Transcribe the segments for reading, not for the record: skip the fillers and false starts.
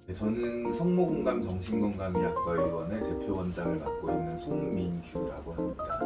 네, 저는 성모공감 정신건강의학과 의원의 대표원장을 맡고 있는 송민규라고 합니다.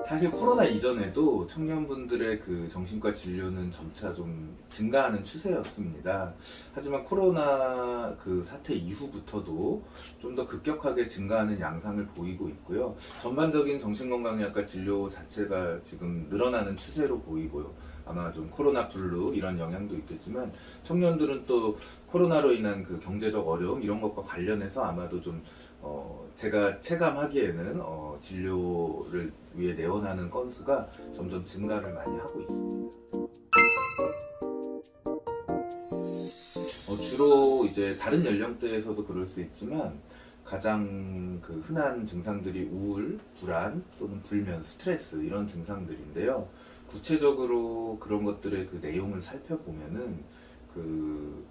사실 코로나 이전에도 청년분들의 그 정신과 진료는 점차 좀 증가하는 추세였습니다. 하지만 코로나 그 사태 이후부터도 좀 더 급격하게 증가하는 양상을 보이고 있고요. 전반적인 정신건강의학과 진료 자체가 지금 늘어나는 추세로 보이고요. 아마 좀 코로나 블루 이런 영향도 있겠지만 청년들은 또 코로나로 인한 그 경제적 어려움 이런 것과 관련해서 아마도 좀 제가 체감하기에는 진료를 위해 내원하는 건수가 점점 증가를 많이 하고 있습니다. 주로 이제 다른 연령대에서도 그럴 수 있지만 가장 그 흔한 증상들이 우울, 불안 또는 불면, 스트레스 이런 증상들인데요. 구체적으로 그런 것들의 그 내용을 살펴보면은 그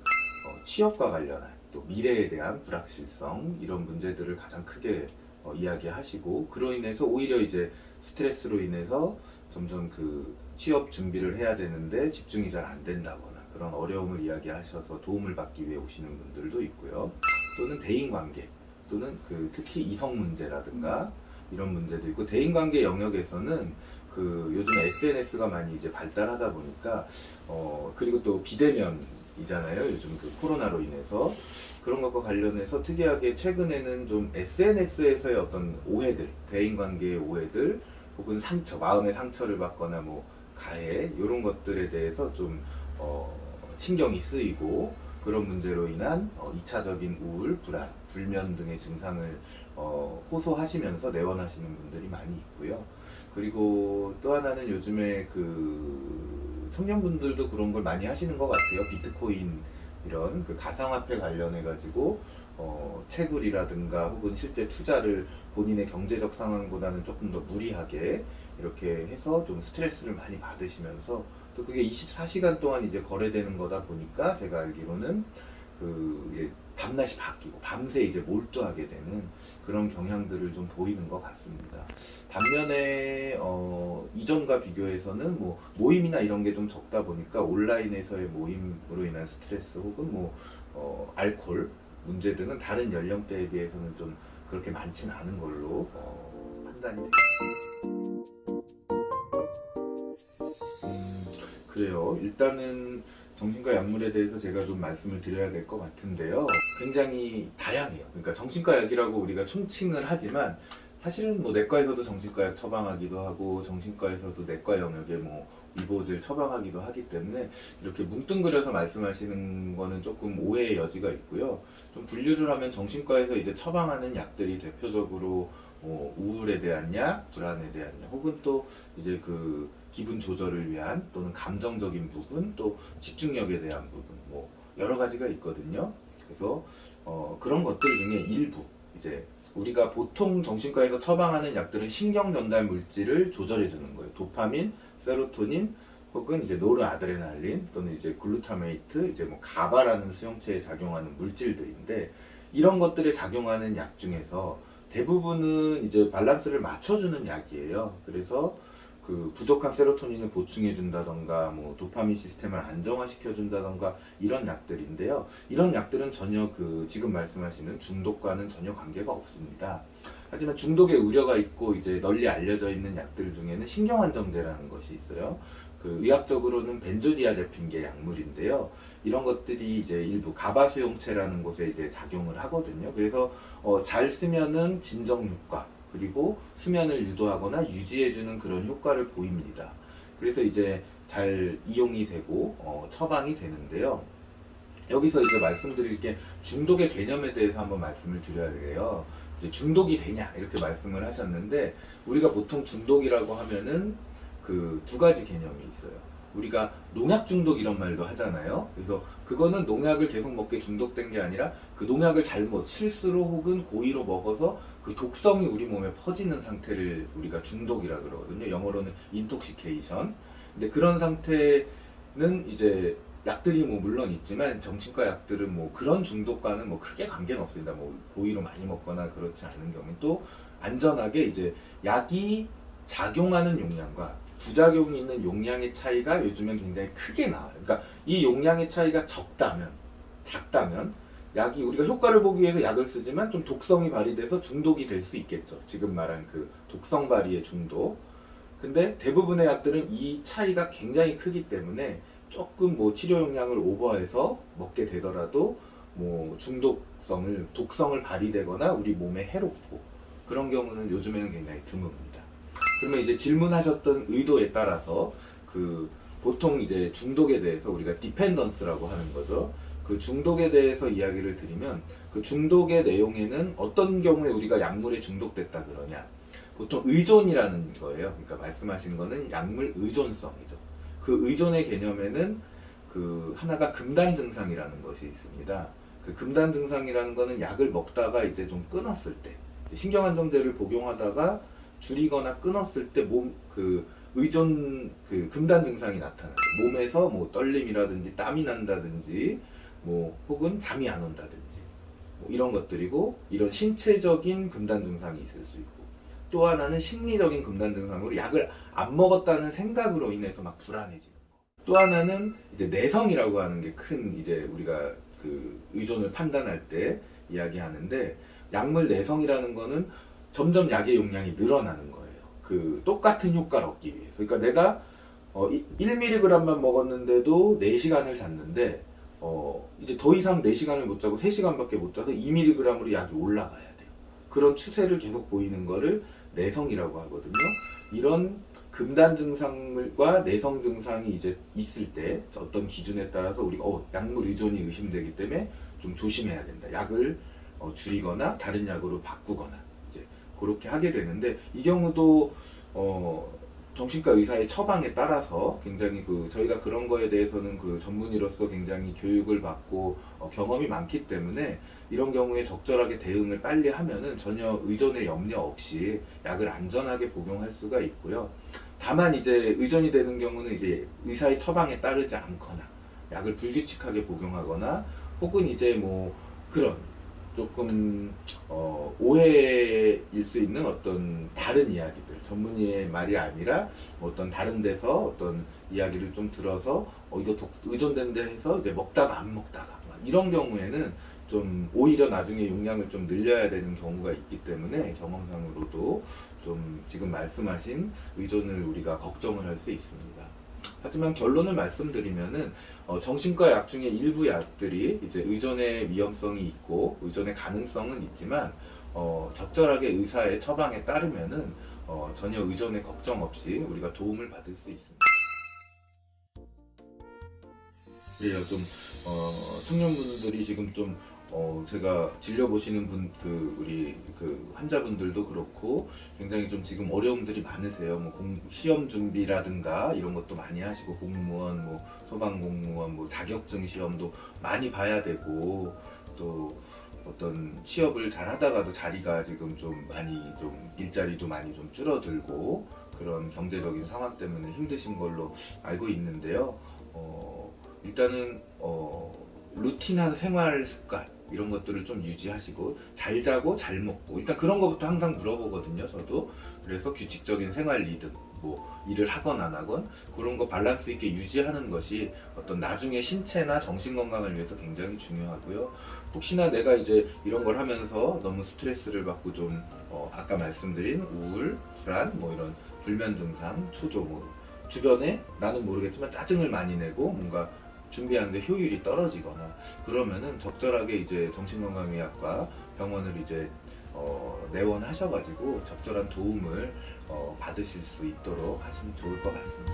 취업과 관련한 또 미래에 대한 불확실성 이런 문제들을 가장 크게 이야기하시고 그로 인해서 오히려 이제 스트레스로 인해서 점점 그 취업 준비를 해야 되는데 집중이 잘 안 된다거나 그런 어려움을 이야기하셔서 도움을 받기 위해 오시는 분들도 있고요. 또는 대인관계 또는 그 특히 이성 문제라든가 이런 문제도 있고 대인관계 영역에서는 그 요즘 SNS가 많이 이제 발달하다 보니까 그리고 또 비대면이잖아요. 요즘 그 코로나로 인해서 그런 것과 관련해서 특이하게 최근에는 좀 SNS에서의 어떤 오해들, 대인관계의 오해들 혹은 상처, 마음의 상처를 받거나 뭐 가해 이런 것들에 대해서 좀 신경이 쓰이고 그런 문제로 인한 2차적인 우울, 불안, 불면 등의 증상을 호소하시면서 내원하시는 분들이 많이 있고요. 그리고 또 하나는 요즘에 그 청년분들도 그런 걸 많이 하시는 것 같아요. 비트코인 이런 그 가상화폐 관련해 가지고 채굴이라든가 혹은 실제 투자를 본인의 경제적 상황보다는 조금 더 무리하게 이렇게 해서 좀 스트레스를 많이 받으시면서 또 그게 24시간 동안 이제 거래되는 거다 보니까 제가 알기로는 그 밤낮이 바뀌고 밤새 이제 몰두하게 되는 그런 경향들을 좀 보이는 것 같습니다. 반면에 이전과 비교해서는 뭐 모임이나 이런 게 좀 적다 보니까 온라인에서의 모임으로 인한 스트레스 혹은 뭐 알코올 문제 등은 다른 연령대에 비해서는 좀 그렇게 많지는 않은 걸로 판단이 됩니다. 그래요. 일단은 정신과 약물에 대해서 제가 좀 말씀을 드려야 될 것 같은데요. 굉장히 다양해요. 그러니까 정신과 약이라고 우리가 총칭을 하지만 사실은 뭐 내과에서도 정신과 약 처방하기도 하고 정신과에서도 내과 영역에 뭐 위보질 처방하기도 하기 때문에 이렇게 뭉뚱그려서 말씀하시는 거는 조금 오해의 여지가 있고요. 좀 분류를 하면 정신과에서 이제 처방하는 약들이 대표적으로 우울에 대한 약, 불안에 대한 약, 혹은 또 이제 그 기분 조절을 위한 또는 감정적인 부분, 또 집중력에 대한 부분, 뭐 여러 가지가 있거든요. 그래서 그런 것들 중에 일부 이제 우리가 보통 정신과에서 처방하는 약들은 신경 전달 물질을 조절해 주는 거예요. 도파민, 세로토닌, 혹은 이제 노르아드레날린 또는 이제 글루타메이트, 이제 뭐 가바라는 수용체에 작용하는 물질들인데 이런 것들에 작용하는 약 중에서 대부분은 이제 밸런스를 맞춰주는 약이에요. 그래서 그 부족한 세로토닌을 보충해 준다던가 뭐 도파민 시스템을 안정화시켜 준다던가 이런 약들인데요. 이런 약들은 전혀 그 지금 말씀하시는 중독과는 전혀 관계가 없습니다. 하지만 중독의 우려가 있고 이제 널리 알려져 있는 약들 중에는 신경안정제라는 것이 있어요. 그 의학적으로는 벤조디아제핀계 약물인데요. 이런 것들이 이제 일부 가바 수용체라는 곳에 이제 작용을 하거든요. 그래서 잘 쓰면은 진정 효과 그리고 수면을 유도하거나 유지해주는 그런 효과를 보입니다. 그래서 이제 잘 이용이 되고 처방이 되는데요. 여기서 이제 말씀드릴 게 중독의 개념에 대해서 한번 말씀을 드려야 돼요. 이제 중독이 되냐 이렇게 말씀을 하셨는데 우리가 보통 중독이라고 하면은 그 두 가지 개념이 있어요. 우리가 농약 중독 이런 말도 하잖아요. 그래서 그거는 농약을 계속 먹게 중독된 게 아니라 그 농약을 잘못 실수로 혹은 고의로 먹어서 그 독성이 우리 몸에 퍼지는 상태를 우리가 중독이라 그러거든요. 영어로는 인톡시케이션. 근데 그런 상태는 이제 약들이 뭐 물론 있지만 정신과 약들은 뭐 그런 중독과는 뭐 크게 관계는 없습니다. 뭐 고의로 많이 먹거나 그렇지 않은 경우는 또 안전하게 이제 약이 작용하는 용량과 부작용이 있는 용량의 차이가 요즘엔 굉장히 크게 나와요. 그러니까 이 용량의 차이가 작다면 약이 우리가 효과를 보기 위해서 약을 쓰지만 좀 독성이 발휘돼서 중독이 될 수 있겠죠. 지금 말한 그 독성 발휘의 중독. 근데 대부분의 약들은 이 차이가 굉장히 크기 때문에 조금 뭐 치료 용량을 오버해서 먹게 되더라도 뭐 독성을 발휘되거나 우리 몸에 해롭고 그런 경우는 요즘에는 굉장히 드뭅니다. 그러면 이제 질문하셨던 의도에 따라서 그 보통 이제 중독에 대해서 우리가 디펜던스라고 하는 거죠. 그 중독에 대해서 이야기를 드리면 그 중독의 내용에는 어떤 경우에 우리가 약물에 중독됐다 그러냐. 보통 의존이라는 거예요. 그러니까 말씀하신 거는 약물 의존성이죠. 그 의존의 개념에는 그 하나가 금단 증상이라는 것이 있습니다. 그 금단 증상이라는 거는 약을 먹다가 이제 좀 끊었을 때, 신경안정제를 복용하다가 줄이거나 끊었을 때 그 금단 증상이 나타나죠. 몸에서 뭐 떨림이라든지 땀이 난다든지 뭐 혹은 잠이 안 온다든지 뭐 이런 것들이고, 이런 신체적인 금단 증상이 있을 수 있고, 또 하나는 심리적인 금단 증상으로 약을 안 먹었다는 생각으로 인해서 막 불안해지는 거. 또 하나는 이제 내성이라고 하는 게 큰 이제 우리가 그 의존을 판단할 때 이야기하는데, 약물 내성이라는 거는 점점 약의 용량이 늘어나는 거예요. 그 똑같은 효과를 얻기 위해서. 그러니까 내가 1mg만 먹었는데도 4시간을 잤는데 이제 더 이상 4시간을 못 자고 3시간밖에 못 자서 2mg으로 약이 올라가야 돼요. 그런 추세를 계속 보이는 거를 내성이라고 하거든요. 이런 금단 증상과 내성 증상이 이제 있을 때 어떤 기준에 따라서 우리가 약물 의존이 의심되기 때문에 좀 조심해야 된다. 약을 줄이거나 다른 약으로 바꾸거나 이제 그렇게 하게 되는데, 이 경우도 정신과 의사의 처방에 따라서 굉장히 저희가 그런 거에 대해서는 그 전문의로서 굉장히 교육을 받고 경험이 많기 때문에 이런 경우에 적절하게 대응을 빨리 하면은 전혀 의존의 염려 없이 약을 안전하게 복용할 수가 있고요. 다만 이제 의존이 되는 경우는 이제 의사의 처방에 따르지 않거나 약을 불규칙하게 복용하거나 혹은 이제 뭐 그런 조금 오해일 수 있는 어떤 다른 이야기들, 전문의의 말이 아니라 어떤 다른 데서 어떤 이야기를 좀 들어서 이거 의존된다 해서 이제 먹다가 안 먹다가 이런 경우에는 좀 오히려 나중에 용량을 좀 늘려야 되는 경우가 있기 때문에 경험상으로도 좀 지금 말씀하신 의존을 우리가 걱정을 할 수 있습니다. 하지만 결론을 말씀드리면은 정신과 약 중에 일부 약들이 이제 의존의 위험성이 있고 의존의 가능성은 있지만 적절하게 의사의 처방에 따르면은 전혀 의존의 걱정 없이 우리가 도움을 받을 수 있습니다. 그래요. 좀 청년분들이 지금 좀 제가 진료보시는 우리 환자분들도 그렇고 굉장히 좀 지금 어려움들이 많으세요. 뭐 시험 준비라든가 이런 것도 많이 하시고, 공무원, 뭐 소방공무원, 뭐 자격증 시험도 많이 봐야 되고, 또 어떤 취업을 잘 하다가도 자리가 지금 좀 일자리도 많이 좀 줄어들고 그런 경제적인 상황 때문에 힘드신 걸로 알고 있는데요. 일단은 루틴한 생활 습관 이런 것들을 좀 유지하시고, 잘 자고 잘 먹고, 일단 그런 것부터 항상 물어보거든요, 저도. 그래서 규칙적인 생활 리듬, 뭐 일을 하건 안 하건 그런 거 밸런스 있게 유지하는 것이 어떤 나중에 신체나 정신 건강을 위해서 굉장히 중요하고요. 혹시나 내가 이제 이런 걸 하면서 너무 스트레스를 받고 좀 아까 말씀드린 우울, 불안, 뭐 이런 불면 증상, 초조, 뭐 주변에 나는 모르겠지만 짜증을 많이 내고 뭔가 준비하는데 효율이 떨어지거나 그러면은 적절하게 이제 정신건강의학과 병원을 이제 내원하셔가지고 적절한 도움을 받으실 수 있도록 하시면 좋을 것 같습니다.